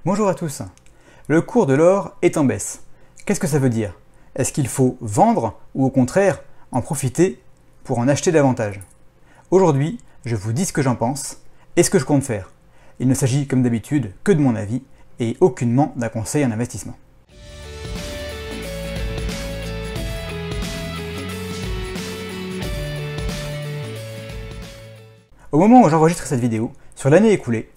Bonjour à tous. Le cours de l'or est en baisse. Qu'est-ce que ça veut dire? Est-ce qu'il faut vendre ou au contraire en profiter pour en acheter davantage? Aujourd'hui, je vous dis ce que j'en pense et ce que je compte faire. Il ne s'agit comme d'habitude que de mon avis et aucunement d'un conseil en investissement. Au moment où j'enregistre cette vidéo, sur l'année écoulée,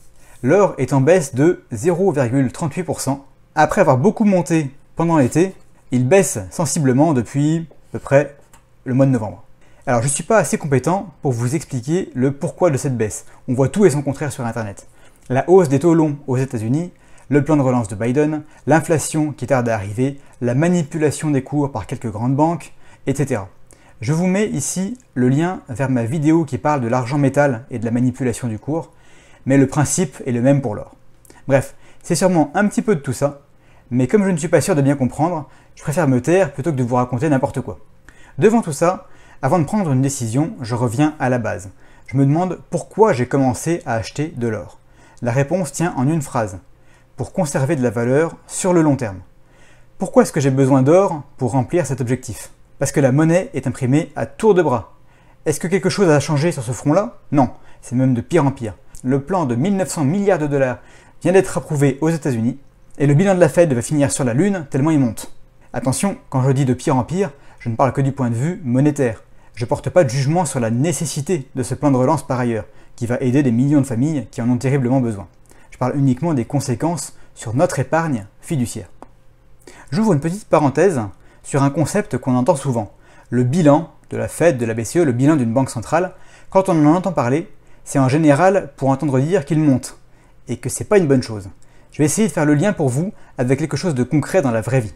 l'or est en baisse de 0,38%. Après avoir beaucoup monté pendant l'été, il baisse sensiblement depuis à peu près le mois de novembre. Alors je ne suis pas assez compétent pour vous expliquer le pourquoi de cette baisse. On voit tout et son contraire sur internet. La hausse des taux longs aux États-Unis, le plan de relance de Biden, l'inflation qui tarde à arriver, la manipulation des cours par quelques grandes banques, etc. Je vous mets ici le lien vers ma vidéo qui parle de l'argent métal et de la manipulation du cours, mais le principe est le même pour l'or. Bref, c'est sûrement un petit peu de tout ça, mais comme je ne suis pas sûr de bien comprendre, je préfère me taire plutôt que de vous raconter n'importe quoi. Devant tout ça, avant de prendre une décision, je reviens à la base. Je me demande pourquoi j'ai commencé à acheter de l'or. La réponse tient en une phrase. Pour conserver de la valeur sur le long terme. Pourquoi est-ce que j'ai besoin d'or pour remplir cet objectif? Parce que la monnaie est imprimée à tour de bras. Est-ce que quelque chose a changé sur ce front-là? Non, c'est même de pire en pire. Le plan de 1900 milliards de dollars vient d'être approuvé aux États-Unis et le bilan de la Fed va finir sur la Lune tellement il monte. Attention, quand je dis de pire en pire, je ne parle que du point de vue monétaire. Je ne porte pas de jugement sur la nécessité de ce plan de relance par ailleurs, qui va aider des millions de familles qui en ont terriblement besoin. Je parle uniquement des conséquences sur notre épargne fiduciaire. J'ouvre une petite parenthèse sur un concept qu'on entend souvent, le bilan de la Fed, de la BCE, le bilan d'une banque centrale. Quand on en entend parler, c'est en général pour entendre dire qu'il monte, et que c'est pas une bonne chose. Je vais essayer de faire le lien pour vous avec quelque chose de concret dans la vraie vie.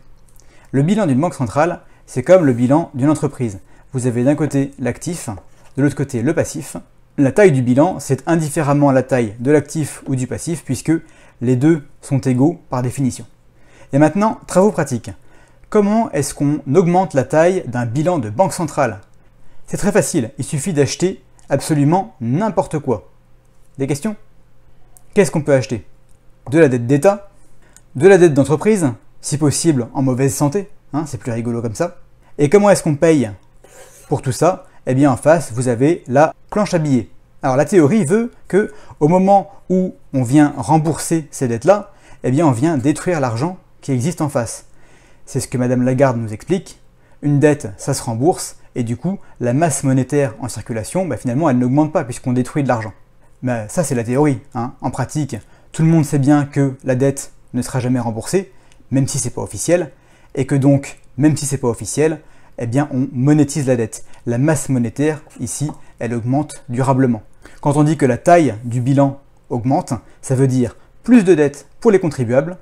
Le bilan d'une banque centrale, c'est comme le bilan d'une entreprise. Vous avez d'un côté l'actif, de l'autre côté le passif. La taille du bilan, c'est indifféremment la taille de l'actif ou du passif, puisque les deux sont égaux par définition. Et maintenant, travaux pratiques. Comment est-ce qu'on augmente la taille d'un bilan de banque centrale? C'est très facile, il suffit d'acheter absolument n'importe quoi. Des questions? Qu'est-ce qu'on peut acheter? De la dette d'État, de la dette d'entreprise, si possible en mauvaise santé, c'est plus rigolo comme ça. Et comment est-ce qu'on paye pour tout ça? Eh bien en face, vous avez la planche à billets. Alors la théorie veut que au moment où on vient rembourser ces dettes-là, eh bien on vient détruire l'argent qui existe en face. C'est ce que Madame Lagarde nous explique. Une dette, ça se rembourse, et du coup, la masse monétaire en circulation, finalement, elle n'augmente pas puisqu'on détruit de l'argent. Mais ça, c'est la théorie. En pratique, tout le monde sait bien que la dette ne sera jamais remboursée, même si c'est pas officiel, et que donc, même si c'est pas officiel, eh bien, on monétise la dette. La masse monétaire, ici, elle augmente durablement. Quand on dit que la taille du bilan augmente, ça veut dire plus de dettes pour les contribuables,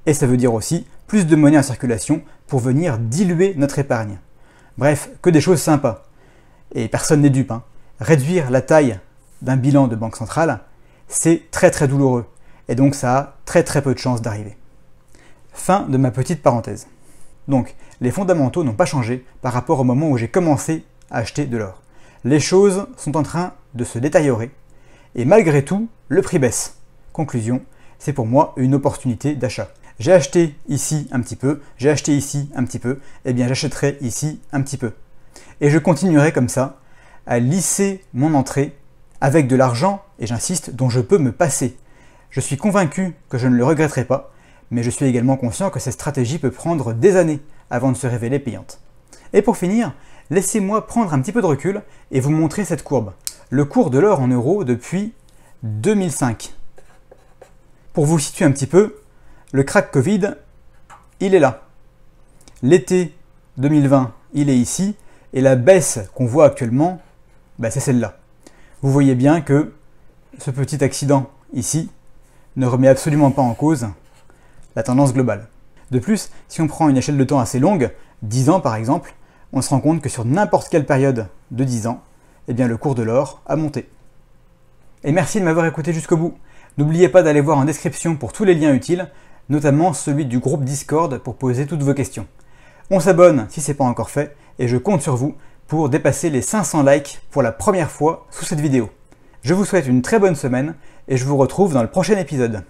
et ça veut dire aussi plus de monnaie en circulation pour venir diluer notre épargne. Bref, que des choses sympas. Et personne n'est dupe. Réduire la taille d'un bilan de banque centrale, c'est très très douloureux. Et donc ça a très très peu de chances d'arriver. Fin de ma petite parenthèse. Donc, les fondamentaux n'ont pas changé par rapport au moment où j'ai commencé à acheter de l'or. Les choses sont en train de se détériorer. Et malgré tout, le prix baisse. Conclusion, c'est pour moi une opportunité d'achat. J'ai acheté ici un petit peu, j'ai acheté ici un petit peu, eh bien j'achèterai ici un petit peu. Et je continuerai comme ça à lisser mon entrée avec de l'argent, et j'insiste, dont je peux me passer. Je suis convaincu que je ne le regretterai pas, mais je suis également conscient que cette stratégie peut prendre des années avant de se révéler payante. Et pour finir, laissez-moi prendre un petit peu de recul et vous montrer cette courbe. Le cours de l'or en euros depuis 2005. Pour vous situer un petit peu, le crack Covid, il est là. L'été 2020, il est ici, et la baisse qu'on voit actuellement, c'est celle-là. Vous voyez bien que ce petit accident ici ne remet absolument pas en cause la tendance globale. De plus, si on prend une échelle de temps assez longue, 10 ans par exemple, on se rend compte que sur n'importe quelle période de 10 ans, eh bien le cours de l'or a monté. Et merci de m'avoir écouté jusqu'au bout. N'oubliez pas d'aller voir en description pour tous les liens utiles, notamment celui du groupe Discord pour poser toutes vos questions. On s'abonne si ce n'est pas encore fait, et je compte sur vous pour dépasser les 500 likes pour la première fois sous cette vidéo. Je vous souhaite une très bonne semaine, et je vous retrouve dans le prochain épisode.